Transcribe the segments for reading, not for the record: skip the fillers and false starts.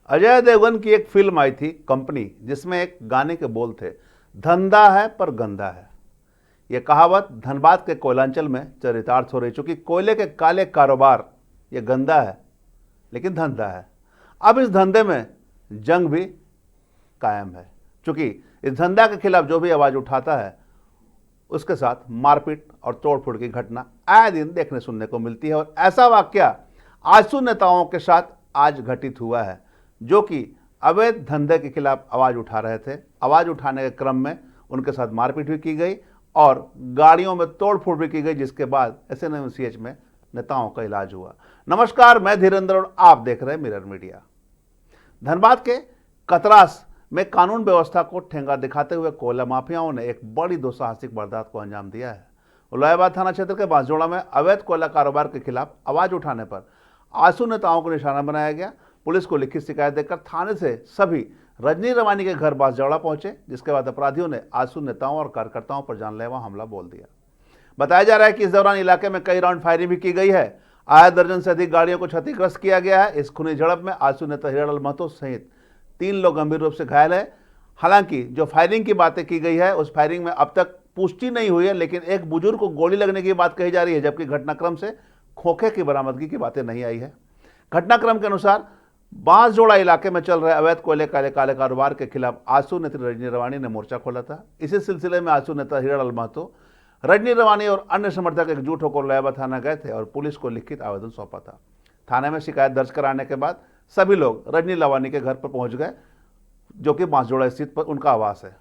अजय देवगन की एक फिल्म आई थी कंपनी, जिसमें एक गाने के बोल थे, धंधा है पर गंदा है। यह कहावत धनबाद के कोयलांचल में चरितार्थ हो रही, चूंकि कोयले के काले कारोबार ये गंदा है लेकिन धंधा है। अब इस धंधे में जंग भी कायम है, चूंकि इस धंधा के खिलाफ जो भी आवाज उठाता है उसके साथ मारपीट और तोड़फोड़ की घटना आए दिन देखने सुनने को मिलती है। और ऐसा वाकया आजसू नेताओं के साथ आज घटित हुआ है, जो कि अवैध धंधे के खिलाफ आवाज उठा रहे थे। आवाज उठाने के क्रम में उनके साथ मारपीट भी की गई और गाड़ियों में तोड़फोड़ भी की गई, जिसके बाद SNMCH में नेताओं का इलाज हुआ। नमस्कार, मैं धीरेन्द्र और आप देख रहे हैं मिरर मीडिया। धनबाद के कतरास में कानून व्यवस्था को ठेंगा दिखाते हुए कोयला माफियाओं ने एक बड़ी दुस्साहसिक वारदात को अंजाम दिया है। उलायाबाद थाना क्षेत्र के बांसजोड़ा में अवैध कोयला कारोबार के खिलाफ आवाज उठाने पर आजसू नेताओं को निशाना बनाया गया। पुलिस को लिखित शिकायत देकर थाने से सभी रजनी रवानी के घर बांसजोड़ा पहुंचे, जिसके बाद अपराधियों ने आजसू नेताओं और कार्यकर्ताओं पर जानलेवा हमला बोल दिया। बताया जा रहा है कि इस दौरान इलाके में कई राउंड फायरिंग भी की गई है। आधा दर्जन से अधिक गाड़ियों को क्षतिग्रस्त किया गया है। इस खूनी झड़प में आजसू नेता हीरालाल महतो सहित 3 लोग गंभीर रूप से घायल है। हालांकि जो फायरिंग की बातें की गई है, उस फायरिंग में अब तक पुष्टि नहीं हुई है, लेकिन एक बुजुर्ग को गोली लगने की बात कही जा रही है, जबकि घटनाक्रम से खोखे की बरामदगी की बातें नहीं आई है। घटनाक्रम के अनुसार बांसजोड़ा इलाके में चल रहे अवैध कोयले काले कारोबार के खिलाफ आजसू नेत्री रजनी रवानी ने मोर्चा खोला था। इसी सिलसिले में आजसू नेता हीरालाल महतो, रजनी रवानी और अन्य समर्थक एकजुट होकर उलायाबाद थाना गए थे और पुलिस को लिखित आवेदन सौंपा था। थाने में शिकायत दर्ज कराने के बाद सभी लोग रजनी रवानी के घर पर पहुंच गए, जो कि बांसजोड़ा स्थित पर उनका आवास है।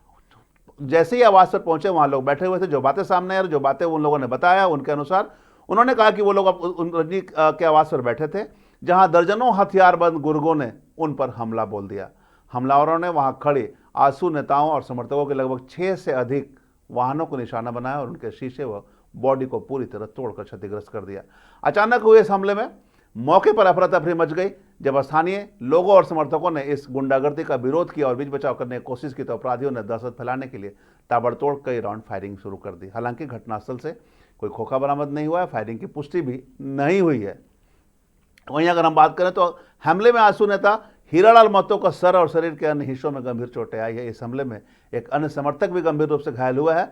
जैसे ही आवास पर पहुंचे, वहां लोग बैठे हुए थे। जो बातें सामने आई, जो बातें उन लोगों ने बताया, उनके अनुसार उन्होंने कहा कि वो लोग रजनी के आवास पर बैठे थे, जहां दर्जनों हथियारबंद गुर्गों ने उन पर हमला बोल दिया। हमलावरों ने वहां खड़े आजसू नेताओं और समर्थकों के लगभग 6 से अधिक वाहनों को निशाना बनाया और उनके शीशे व बॉडी को पूरी तरह तोड़कर क्षतिग्रस्त कर दिया। अचानक हुए इस हमले में मौके पर अफरा तफरी मच गई। जब स्थानीय लोगों और समर्थकों ने इस गुंडागर्दी का विरोध किया और बीच बचाव करने की कोशिश की, तो अपराधियों ने दहशत फैलाने के लिए ताबड़तोड़ कई राउंड फायरिंग शुरू कर दी। हालांकि घटनास्थल से कोई खोखा बरामद नहीं हुआ है, फायरिंग की पुष्टि भी नहीं हुई है। वहीं अगर हम बात करें तो हमले में आजसू नेता हीरालाल महतो का सर और शरीर के अन्य हिस्सों में गंभीर चोटें आई है। इस हमले में एक अन्य समर्थक भी गंभीर रूप से घायल हुआ है।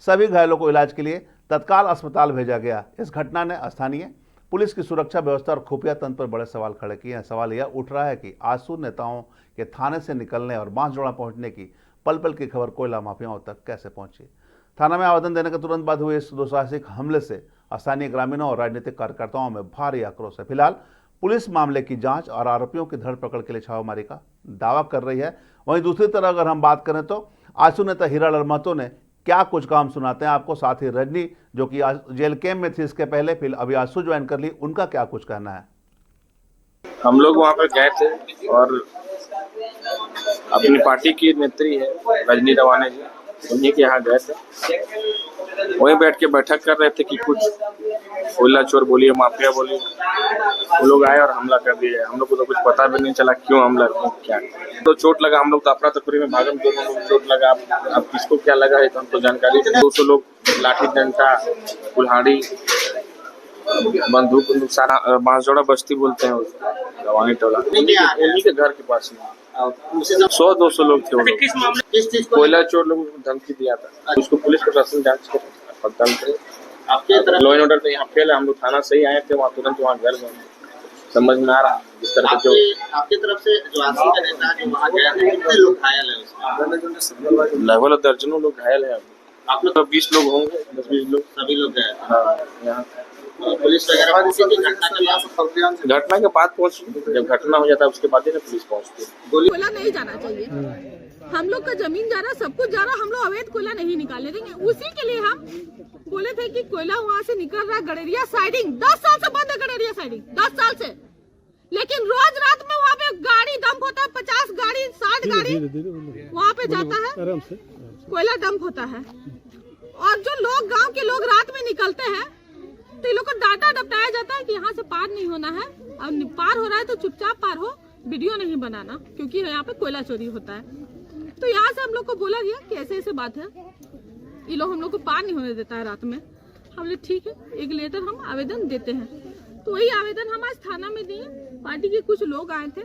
सभी घायलों को इलाज के लिए तत्काल अस्पताल भेजा गया। इस घटना ने स्थानीय पुलिस की सुरक्षा व्यवस्था और खुफिया तंत्र पर बड़े सवाल खड़े किए हैं। सवाल यह उठ रहा है कि आजसू नेताओं के थाने से निकलने और बांसजोड़ा पहुंचने की पल पल की खबर कोयला माफियाओं तक कैसे पहुंची। थाना में आवेदन देने के तुरंत बाद हुए इस दुस्साहसिक हमले से स्थानीय ग्रामीणों और राजनीतिक कार्यकर्ताओं में भारी आक्रोश है। फिलहाल पुलिस मामले की जांच और आरोपियों की धरपकड़ के लिए छापेमारी का दावा कर रही है। वहीं दूसरी तरफ अगर हम बात करें तो आजसू नेता हीरालाल महतो ने क्या कुछ काम सुनाते हैं आपको। साथ ही रजनी, जो कि जेल कैंप में थी इसके पहले, फिर अभी आजसू ज्वाइन कर ली, उनका क्या कुछ कहना है। हम लोग वहाँ पर गए थे और अपनी पार्टी की नेत्री है रजनी रवानी जी, उन्हीं के यहाँ गए थे। वहीं बैठ के बैठक कर रहे थे कि कुछ कोयला चोर बोलिए, माफिया बोलिए, वो लोग आए और हमला कर दिए। हम लोग को तो कुछ पता भी नहीं चला क्यों हमला, क्या तो चोट लगा। हम लोग तो अफरा तफरी में भागम, दोनों लोग चोट लगा। अब किसको क्या लगा है तो हमको जानकारी। 200 लोग लाठी डंडा, कुल्हाड़ी, बंदूक सारा, बांसजोड़ा बस्ती बोलते हैं उसको, रवानी टोला, उन्हीं के घर के पास में 100-200 लोग थे। वो लोग कोयला चोर लोगों को धमकी दिया था। उसको पुलिस प्रशासन जांच करे। लॉ एंड ऑर्डर तो यहाँ फेल है। हम लोग थाना से ही आए थे, वहाँ तुरंत वहाँ घर गए। समझ में आ रहा जिस तरह जो आपकी तरफ से जो आजसू का नेता जो वहाँ गया है, कितने लोग घायल हैं? लगभग दर्जनों लोग घायल हैं। आप लोग 20 लोग होंगे, 10-20 लोग, सभी लोग गए। हाँ, यहाँ पुलिस वगैरह घटना के बाद पहुँची। जब घटना हो जाता है उसके बाद ही ना पुलिस पहुँचती है। कोयला नहीं जाना चाहिए, हम लोग का जमीन जा रहा, सब कुछ जा रहा, हम लोग अवैध कोयला नहीं निकालने देंगे। उसी के लिए हम बोले थे कि कोयला वहाँ से निकल रहा है। गड़ेरिया साइडिंग 10 साल से बंद है, गड़ेरिया साइडिंग 10 साल से, लेकिन रोज रात में वहाँ पे गाड़ी डंप होता है। 50 गाड़ी 60 गाड़ी वहाँ पे जाता है, कोयला डंप होता है। और जो लोग गाँव के लोग रात में निकलते हैं तो इन लोग को डांटा डपटाया जाता है कि यहाँ से पार नहीं होना है, और पार हो रहा है तो चुपचाप पार हो, वीडियो नहीं बनाना, क्योंकि यहाँ पे कोयला चोरी होता है। तो यहाँ से हम लोग को बोला गया कि ऐसे ऐसे बात है, ये लोग हम लोग को पार नहीं होने देता है रात में। हमने ठीक है, एक लेटर हम आवेदन देते हैं। तो वही आवेदन हम आज थाना में दिए। पार्टी के कुछ लोग आए थे,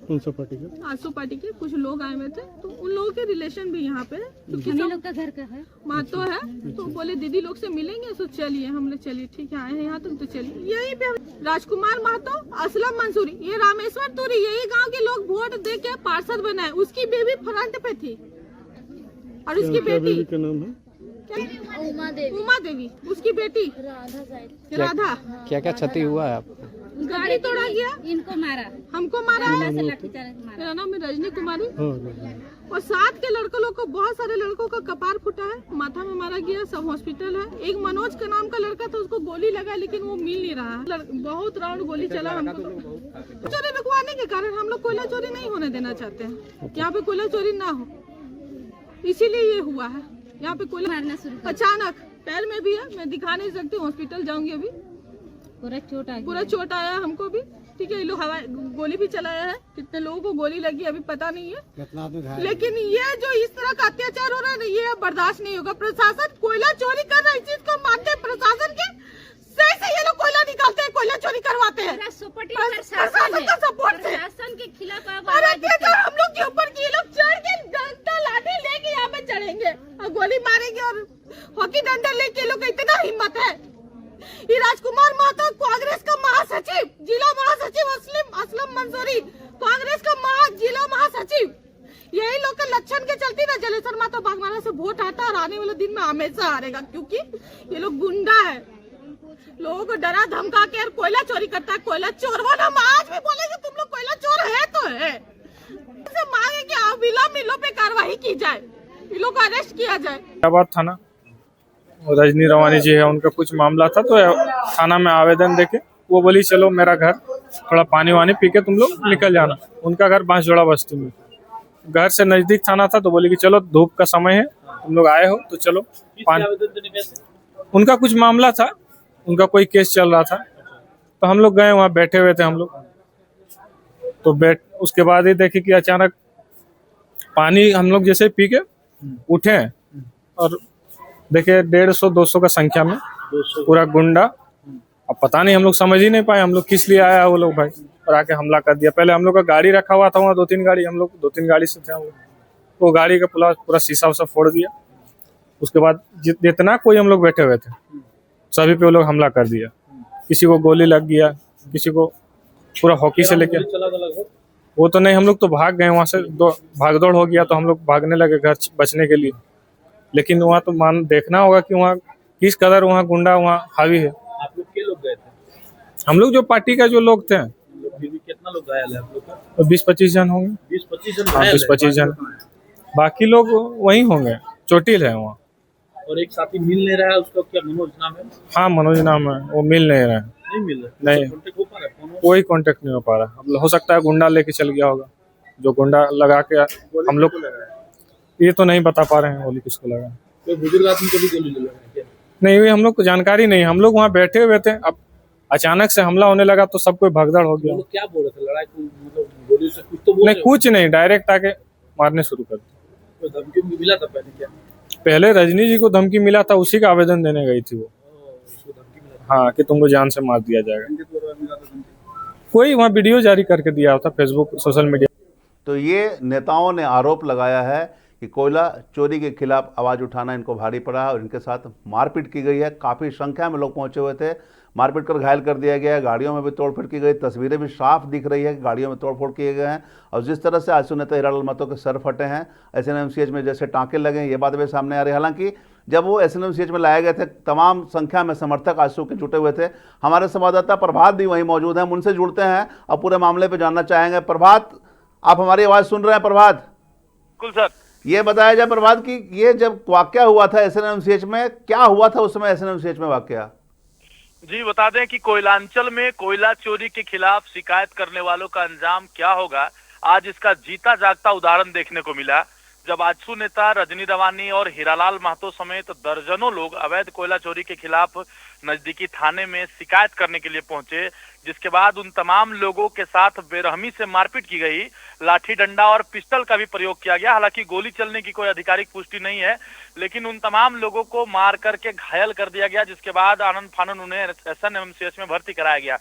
कौन सा पार्टी का? आसू पार्टी के कुछ लोग आए हुए थे, तो उन लोगों के रिलेशन भी यहाँ पे तो हम लोग का घर का है, महतो है, तो बोले दीदी लोग से मिलेंगे, तो चलिए। हमने चलिए ठीक है, आए हैं यहाँ तक तो चलिए। यहीं पे राजकुमार महतो, असलम मंसूरी, ये रामेश्वर तुरी, यही गांव के लोग वोट दे के पार्षद बनाए। उसकी बेबी फ्रंट पे थी और उसकी बेटी क्या नाम है? उमा देवी, उसकी बेटी राधा। क्या क्या क्षति हुआ है आपको? गाड़ी तोड़ा गया, इनको मारा, हमको मारा है। लाठीचार्ज मारा। मेरा नाम है रजनी कुमारी। हाँ, और 7 के लड़कों लोग को, बहुत सारे लड़कों का कपार फूटा है, माथा में मारा गया, सब हॉस्पिटल है। एक मनोज के नाम का लड़का था, उसको गोली लगा लेकिन वो मिल नहीं रहा है। बहुत राउंड गोली चला हमको। चोरी रुकवाने के कारण हम लोग कोयला चोरी नहीं होने देना चाहते हैं, यहाँ पे कोयला चोरी ना हो, इसीलिए ये हुआ है। यहाँ पे कोयला मारना शुरू कर, अचानक पैर में भी है, मैं दिखा नहीं सकती, हॉस्पिटल जाऊंगी अभी। पूरा चोट आ गया, पूरा चोट आया है हमको भी, ठीक है। ये लोग हवा गोली भी चलाया है, कितने लोगों को गोली लगी अभी पता नहीं है। लेकिन ये जो इस तरह का अत्याचार हो रहा है ना, ये बर्दाश्त नहीं होगा। प्रशासन कोयला चोरी कर रहा है, इस चीज को मानते हैं प्रशासन के, सही से ये लोग कोयला निकालते हैं, कोयला चोरी करवाते हैं प्रशासन का सपोर्ट से। प्रशासन के खिलाफ अरे हम लोग के ऊपर की ये लोग चढ़ के डंडा लाठी लेके यहाँ पे चढ़ेंगे और गोली मारेंगे, और हॉकी डंडा लेके ये लोग का इतना हिम्मत है। ये राजकुमार महतो कांग्रेस का महासचिव, जिला महासचिव असलम मंसूरी, कांग्रेस का जिला महासचिव, यही लोग के लक्षण के चलते ना जलेसर महतो बागमारा से वोट आता है और आने वाले दिन में हमेशा हारेगा, क्योंकि ये लोग गुंडा है। लोगों को डरा धमका के और कोयला चोरी करता है। कोयला चोर वाला हम आज भी बोलेंगे, तुम लोग कोयला चोर है तो है। मांगे कि अविलंब इन लोग पे कार्रवाई की जाए, इन लोग को अरेस्ट किया जाए। इलाहाबाद थाना रजनी रवानी जी है, उनका कुछ मामला था तो थाना में आवेदन देके वो बोली चलो मेरा घर, थोड़ा पानी वानी पी के तुम लोग निकल जाना। उनका घर बांसजोड़ा बस्ती में, घर से नजदीक थाना था, तो बोली कि चलो धूप का समय है, तुम लोग आए हो तो चलो पानी। उनका कुछ मामला था, उनका कोई केस चल रहा था, तो हम लोग गए, वहाँ बैठे हुए थे हम लोग। तो उसके बाद ही देखे कि अचानक पानी हम लोग जैसे पी के उठे और देखे 150-200 का संख्या में पूरा गुंडा। अब पता नहीं, हम लोग समझ ही नहीं पाए हम लोग किस लिए आया वो लोग भाई, और आके हमला कर दिया। पहले हम लोग का गाड़ी रखा हुआ था वहाँ, 2-3 गाड़ी, हम लोग 2-3 गाड़ी से थे हम लोग, वो गाड़ी का पूरा शीशा उसा फोड़ दिया। उसके बाद जितना कोई हम लोग बैठे हुए थे सभी पे वो लोग हमला कर दिया। किसी को गोली लग गया, किसी को पूरा हॉकी से लेके, वो तो नहीं, हम लोग तो भाग गए वहाँ से, भाग दौड़ हो गया, तो हम लोग भागने लगे घर बचने के लिए। लेकिन वहाँ तो देखना होगा कि वहाँ किस कदर वहाँ गुंडा वहाँ हावी है। आप लोग के लोग गए थे? हम लोग जो पार्टी का जो लोग थे, कितना लोग घायल है आप लोग का? 20-25 जन होंगे। 20-25 जन? हाँ, 20-25 जन। बाकी लोग वहीं होंगे, चोटिल है वहाँ। और एक साथी मिल नहीं रहा है, उसका क्या मनोज नाम है? हाँ, मनोज नाम है, वो मिल नहीं रहा है। नहीं मिल रहा? नहीं, कांटेक्ट हो पा रहा है? कोई कांटेक्ट नहीं हो पा रहा। अब हो सकता है गुंडा लेके चल गया होगा, जो गुंडा लगा के हम लोग ये तो नहीं बता पा रहे हैं गोली किसको लगा। कोई बुजुर्ग आदमी को भी गोली लगा है क्या? नहीं, हम लोग को जानकारी नहीं, हम लोग वहाँ बैठे हुए थे। अब अचानक से हमला होने लगा तो सब कोई भगदड़ हो गया। क्या बोल रहे थे? लड़ाई मतलब गोली से कुछ तो बोल नहीं, कुछ नहीं, डायरेक्ट आके मारने शुरू कर दिया। कोई धमकी मिला था पहले क्या? पहले रजनी जी को धमकी मिला था, उसी का आवेदन देने गई थी वो। हाँ, कि तुमको जान से मार दिया जाएगा। कोई वहाँ वीडियो जारी करके दिया था फेसबुक, सोशल मीडिया। तो ये नेताओं ने आरोप लगाया है कि कोयला चोरी के खिलाफ आवाज़ उठाना इनको भारी पड़ा है और इनके साथ मारपीट की गई है। काफ़ी संख्या में लोग पहुंचे हुए थे, मारपीट कर घायल कर दिया गया है। गाड़ियों में भी तोड़फोड़ की गई, तस्वीरें भी साफ दिख रही है कि गाड़ियों में तोड़फोड़ किए गए हैं। और जिस तरह से आजसू नेता हीरालाल महतो के सर फटे हैं, SNMCH में जैसे टाँके लगे हैं, ये बात भी सामने आ रही है। हालांकि जब वो SNMCH में लाए गए थे, तमाम संख्या में समर्थक आजसू के जुटे हुए थे। हमारे संवाददाता प्रभात भी वहीं मौजूद हैं, हम उनसे जुड़ते हैं और पूरे मामले पर जानना चाहेंगे। प्रभात, आप हमारी आवाज़ सुन रहे हैं? प्रभात, बिल्कुल सर। ये बताया जाए प्रभात कि ये जब वाकया हुआ था SNMCH में, क्या हुआ था उस समय SNMCH में वाकया? जी बता दें कि कोयलांचल में कोयला चोरी के खिलाफ शिकायत करने वालों का अंजाम क्या होगा, आज इसका जीता जागता उदाहरण देखने को मिला। जब आजसू नेता रजनी रवानी और हीरालाल महतो समेत दर्जनों लोग अवैध कोयला चोरी के खिलाफ नजदीकी थाने में शिकायत करने के लिए पहुंचे, जिसके बाद उन तमाम लोगों के साथ बेरहमी से मारपीट की गई, लाठी डंडा और पिस्टल का भी प्रयोग किया गया। हालांकि गोली चलने की कोई आधिकारिक पुष्टि नहीं है, लेकिन उन तमाम लोगों को मार करके घायल कर दिया गया, जिसके बाद आनंद फानन उन्हें SNMCH में भर्ती कराया गया।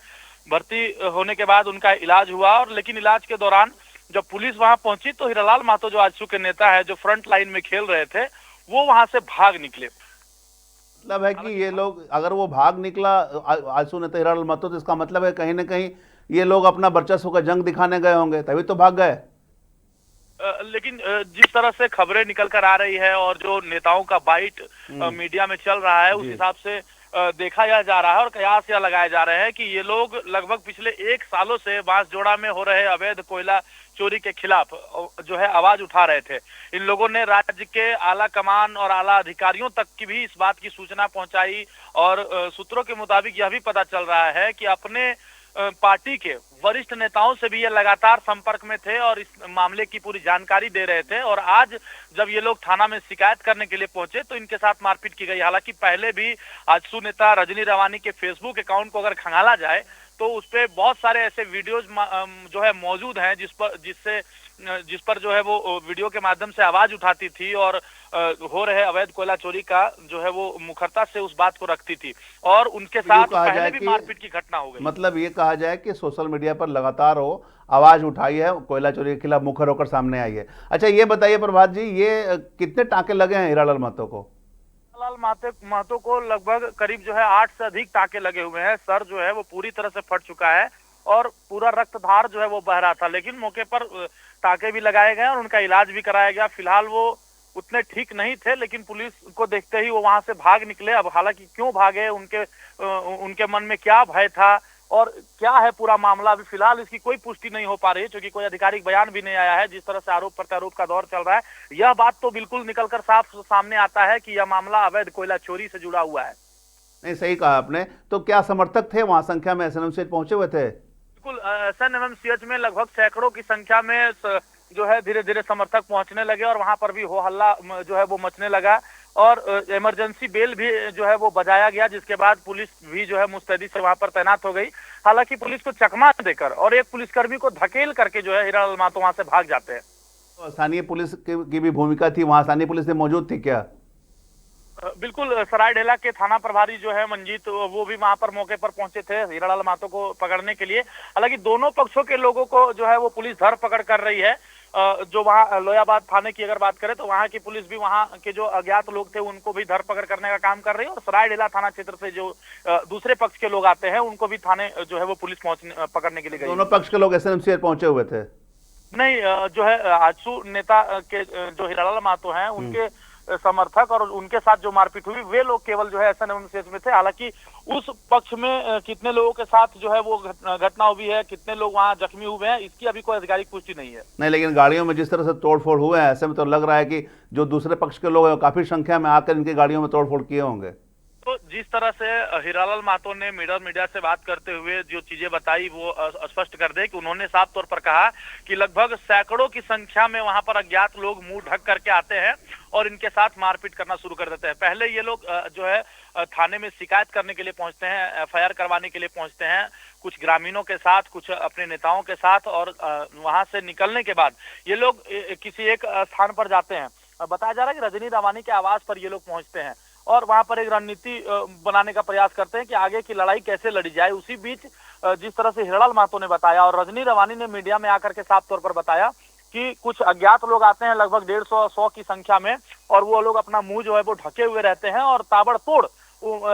भर्ती होने के बाद उनका इलाज हुआ, और लेकिन इलाज के दौरान जब पुलिस वहां पहुंची तो हीरालाल महतो जो आजसू के नेता है, जो फ्रंट लाइन में खेल रहे थे, वो वहां से भाग निकले। मतलब है कि ये लोग, अगर वो भाग निकला आजसू नेता हीरालाल महतो, तो इसका मतलब है कहीं ना कहीं ये लोग अपना वर्चस्व का जंग दिखाने गए होंगे, तभी तो भाग गए। लेकिन जिस तरह से खबरें निकल कर आ रही है और जो नेताओं का बाइट मीडिया में चल रहा है, उस हिसाब से देखा जा रहा है और कयास यह लगाए जा रहे हैं कि ये लोग लगभग पिछले 1 सालों से बांसजोड़ा में हो रहे अवैध कोयला चोरी के खिलाफ जो है आवाज उठा रहे थे। इन लोगों ने राज्य के आला कमान और आला अधिकारियों तक की भी इस बात की सूचना पहुंचाई और सूत्रों के मुताबिक यह भी पता चल रहा है कि अपने पार्टी के वरिष्ठ नेताओं से भी ये लगातार संपर्क में थे और इस मामले की पूरी जानकारी दे रहे थे। और आज जब ये लोग थाना में शिकायत करने के लिए पहुंचे तो इनके साथ मारपीट की गई। हालांकि पहले भी आजसू नेता रजनी रवानी के फेसबुक अकाउंट को अगर खंगाला जाए तो उस पे बहुत सारे ऐसे वीडियोज जो है मौजूद हैं जिस पर जो है वो वीडियो के माध्यम से आवाज उठाती थी और हो रहे अवैध कोयला चोरी का जो है वो मुखरता से उस बात को रखती थी और उनके साथ पहले भी मारपीट की घटना हो गई। मतलब ये कहा जाए कि सोशल मीडिया पर लगातार वो आवाज उठाई है, कोयला चोरी के खिलाफ मुखर होकर सामने आई है। अच्छा ये बताइए प्रभात जी, ये कितने टाँके लगे हैं हीरालाल महतो को? हीरालाल महतो को लगभग करीब जो है 8 से अधिक टाँके लगे हुए हैं। सर जो है वो पूरी तरह से फट चुका है और पूरा रक्तधार जो है वो बह रहा था, लेकिन मौके पर टाँके भी लगाए गए और उनका इलाज भी कराया गया। फिलहाल वो उतने ठीक नहीं थे, लेकिन पुलिस को देखते ही वो वहां से भाग निकले। अब हालांकि क्यों भागे, उनके मन में क्या भय था और क्या है पूरा मामला, अभी फिलहाल इसकी कोई पुष्टि नहीं हो पा रही, क्योंकि कोई आधिकारिक बयान भी नहीं आया है। जिस तरह से आरोप प्रत्यारोप का दौर चल रहा है, यह बात तो बिल्कुल निकलकर साफ सामने आता है कि यह मामला अवैध कोयला चोरी से जुड़ा हुआ है। नहीं, सही कहा आपने। तो क्या समर्थक थे वहां संख्या में एसएनएमसीएच पहुंचे हुए थे? बिल्कुल, एसएनएमसीएच में लगभग सैकड़ों की संख्या में जो है धीरे धीरे समर्थक पहुंचने लगे और वहां पर भी हो हल्ला जो है वो मचने लगा और इमरजेंसी बेल भी जो है वो बजाया गया, जिसके बाद पुलिस भी जो है मुस्तैदी से वहां पर तैनात हो गई। हालांकि पुलिस को चकमा देकर और एक पुलिसकर्मी को धकेल करके जो है हीरालाल महतो वहां से भाग जाते हैं। तो स्थानीय पुलिस की भी भूमिका थी वहां, स्थानीय पुलिस मौजूद थी क्या? बिल्कुल, सरायढेला के थाना प्रभारी जो है मंजीत, वो भी वहां पर मौके पर पहुंचे थे हीरालाल महतो को पकड़ने के लिए। हालांकि दोनों पक्षों के लोगों को जो है वो पुलिस धर पकड़ कर रही है। जो वहाँ लोयाबाद थाने की अगर बात करें तो वहाँ की पुलिस भी वहाँ के जो अज्ञात लोग थे उनको भी धर पकड़ करने का काम कर रही है और सरायढेला थाना क्षेत्र से जो दूसरे पक्ष के लोग आते हैं उनको भी थाने जो है वो पुलिस पकड़ने के लिए गई। दोनों पक्ष के लोग एसएनएमसीएच पहुंचे हुए थे? नहीं, जो है आजसू नेता के जो हीरालाल महतो हैं उनके समर्थक और उनके साथ जो मारपीट हुई वे लोग केवल जो है एसएनएमसीएच में थे। हालांकि उस पक्ष में कितने लोगों के साथ जो है वो घटना हुई है, कितने लोग वहां जख्मी हुए हैं, इसकी अभी कोई आधिकारिक पुष्टि नहीं है। नहीं, लेकिन गाड़ियों में जिस तरह से तोड़फोड़ हुए हैं, ऐसे में तो लग रहा है कि जो दूसरे पक्ष के लोग हैं काफी संख्या में आकर इनकी गाड़ियों में तोड़फोड़ किए होंगे। तो जिस तरह से हीरालाल महतो ने मीडिया से बात करते हुए जो चीजें बताई वो स्पष्ट कर दे कि उन्होंने साफ तौर पर कहा कि लगभग सैकड़ों की संख्या में वहां पर अज्ञात लोग मुंह ढक करके आते हैं और इनके साथ मारपीट करना शुरू कर देते हैं। पहले ये लोग जो है थाने में शिकायत करने के लिए पहुंचते हैं, एफआईआर करवाने के लिए पहुंचते हैं, कुछ ग्रामीणों के साथ, कुछ अपने नेताओं के साथ, और वहां से निकलने के बाद ये लोग किसी एक स्थान पर जाते हैं। बताया जा रहा है कि रजनी रवानी के आवास पर ये लोग पहुंचते हैं और वहां पर एक रणनीति बनाने का प्रयास करते हैं कि आगे की लड़ाई कैसे लड़ी जाए। उसी बीच जिस तरह से हीरालाल महतो ने बताया और रजनी रवानी ने मीडिया में आकर के साफ तौर पर बताया कि कुछ अज्ञात लोग आते हैं लगभग 150-100 की संख्या में और वो लोग अपना मुंह जो है वो ढके हुए रहते हैं और ताबड़तोड़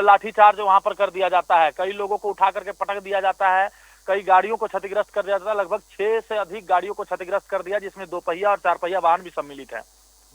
लाठीचार्ज वहां पर कर दिया जाता है। कई लोगों को उठा करके पटक दिया जाता है, कई गाड़ियों को क्षतिग्रस्त कर दिया जाता है। लगभग 6 से अधिक गाड़ियों को क्षतिग्रस्त कर दिया, जिसमें 2 पहिया और 4 पहिया वाहन भी सम्मिलित है।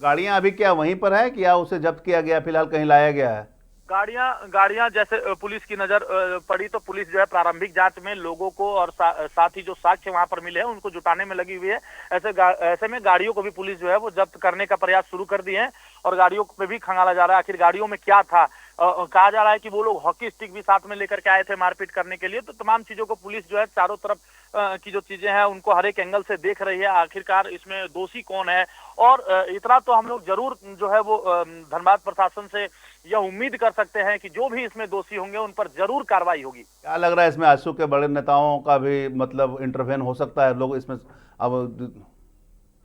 गाड़ियां अभी क्या वहीं पर है कि या उसे जब्त किया गया, फिलहाल कहीं लाया गया है? गाड़ियां जैसे पुलिस की नजर पड़ी तो पुलिस जो है प्रारंभिक जांच में लोगों को और साथ ही जो साक्ष्य वहां पर मिले हैं उनको जुटाने में लगी हुई है। ऐसे में गाड़ियों को भी पुलिस जो है वो जब्त करने का प्रयास शुरू कर दिए हैं और गाड़ियों पे भी खंगाला जा रहा है आखिर गाड़ियों में क्या था। कहा जा रहा है कि वो लोग हॉकी स्टिक भी साथ में लेकर के आए थे मारपीट करने के लिए। तो तमाम चीजों को पुलिस जो है चारों तरफ की जो चीजें हैं उनको हर एक एंगल से देख रही है, आखिरकार इसमें दोषी कौन है। और इतना तो हम लोग जरूर जो है वो धनबाद प्रशासन से यह उम्मीद कर सकते हैं कि जो भी इसमें दोषी होंगे उन पर जरूर कार्रवाई होगी। क्या लग रहा है इसमें आजसू के बड़े नेताओं का भी मतलब इंटरवेन हो सकता है? लोग इसमें अब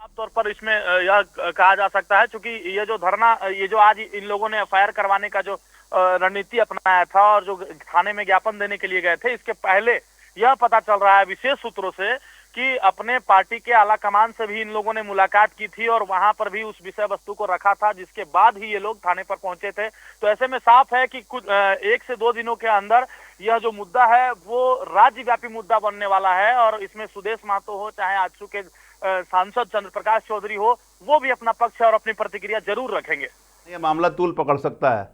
साफ तौर पर इसमें यह कहा जा सकता है, क्योंकि ये जो धरना, ये जो आज इन लोगों ने एफआईआर करवाने का जो रणनीति अपनाया था और जो थाने में ज्ञापन देने के लिए गए थे, इसके पहले यह पता चल रहा है विशेष सूत्रों से कि अपने पार्टी के आला कमान से भी इन लोगों ने मुलाकात की थी और वहां पर भी उस विषय वस्तु को रखा था, जिसके बाद ही ये लोग थाने पर पहुंचे थे। तो ऐसे में साफ है कि कुछ 1 से 2 दिनों के अंदर यह जो मुद्दा है वो राज्यव्यापी मुद्दा बनने वाला है और इसमें सुदेश महतो हो चाहे आजसू के सांसद चंद्र प्रकाश चौधरी हो, वो भी अपना पक्ष और अपनी प्रतिक्रिया जरूर रखेंगे। ये मामला तूल पकड़ सकता है,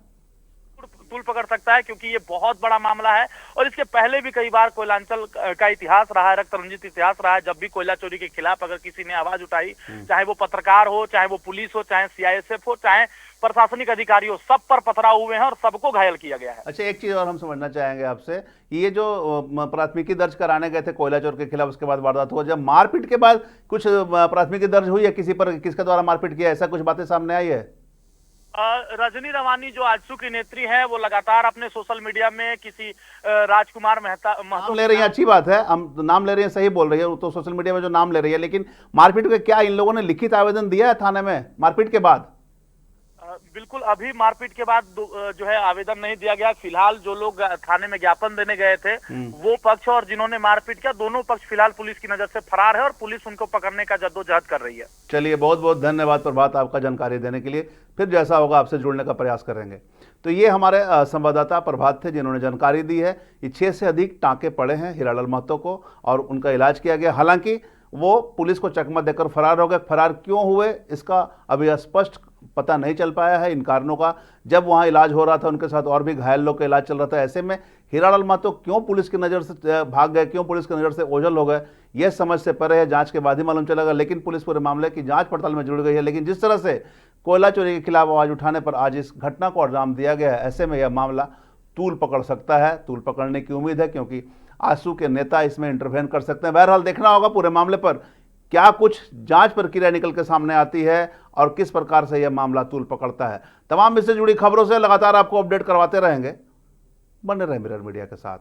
तूल पकड़ सकता है, क्योंकि ये बहुत बड़ा मामला है और इसके पहले भी कई बार कोयलांचल का इतिहास रहा है, रक्त रंजित इतिहास रहा है। जब भी कोयला चोरी के खिलाफ अगर किसी ने आवाज उठाई, चाहे वो पत्रकार हो, चाहे वो पुलिस हो, चाहे सीआईएसएफ हो, चाहे प्रशासनिक अधिकारी हो, सब पर पथराव हुए हैं और सबको घायल किया गया है। अच्छा, एक चीज और हम समझना चाहेंगे आपसे, ये जो प्राथमिकी दर्ज कराने गए थे कोयला चोर के खिलाफ, उसके बाद वारदात हुआ, जब मारपीट के बाद कुछ प्राथमिकी दर्ज हुई है किसी पर, किसके द्वारा मारपीट किया, ऐसा कुछ बातें सामने आई है? रजनी रवानी जो आजसू की नेत्री है वो लगातार अपने सोशल मीडिया में किसी राजकुमार महतो नाम ले रही है, अच्छी बात है, हम नाम ले रहे हैं, सही बोल रही है, तो सोशल मीडिया में जो नाम ले रही है, लेकिन मारपीट के क्या इन लोगों ने लिखित आवेदन दिया है थाने में मारपीट के बाद? बिल्कुल, अभी मारपीट के बाद जो है आवेदन नहीं दिया गया। फिलहाल जो लोग थाने में ज्ञापन देने गए थे वो पक्ष और जिन्होंने मारपीट किया, दोनों पक्ष फिलहाल पुलिस की नजर से फरार है और पुलिस उनको पकड़ने का जद्दोजहद कर रही है। चलिए, बहुत बहुत धन्यवाद प्रभात आपका जानकारी देने के लिए, फिर जैसा होगा आपसे जुड़ने का प्रयास करेंगे। तो ये हमारे संवाददाता प्रभात थे जिन्होंने जानकारी दी है कि 6 से अधिक टाँके पड़े हैं हीरालाल महतो को और उनका इलाज किया गया। हालांकि वो पुलिस को चकमा देकर फरार हो गए। फरार क्यों हुए इसका अभी स्पष्ट पता नहीं चल पाया है इन कारणों का। जब वहाँ इलाज हो रहा था उनके साथ और भी घायल लोग का इलाज चल रहा था, ऐसे में हीरालाल महतो क्यों पुलिस की नज़र से भाग गए, क्यों पुलिस की नज़र से ओझल हो गए, यह समझ से परे है। जांच के बाद ही मालूम चलेगा, लेकिन पुलिस पूरे मामले की जांच पड़ताल में जुड़ गई है। लेकिन जिस तरह से कोयला चोरी के खिलाफ आवाज उठाने पर आज इस घटना को अंजाम दिया गया है, ऐसे में यह मामला तूल पकड़ सकता है, तूल पकड़ने की उम्मीद है, क्योंकि आजसू के नेता इसमें इंटरवेन कर सकते हैं। बहरहाल देखना होगा पूरे मामले पर क्या कुछ जांच प्रक्रिया निकल के सामने आती है और किस प्रकार से यह मामला तूल पकड़ता है। तमाम इससे जुड़ी खबरों से लगातार आपको अपडेट करवाते रहेंगे। बने रहें मिरर मीडिया के साथ।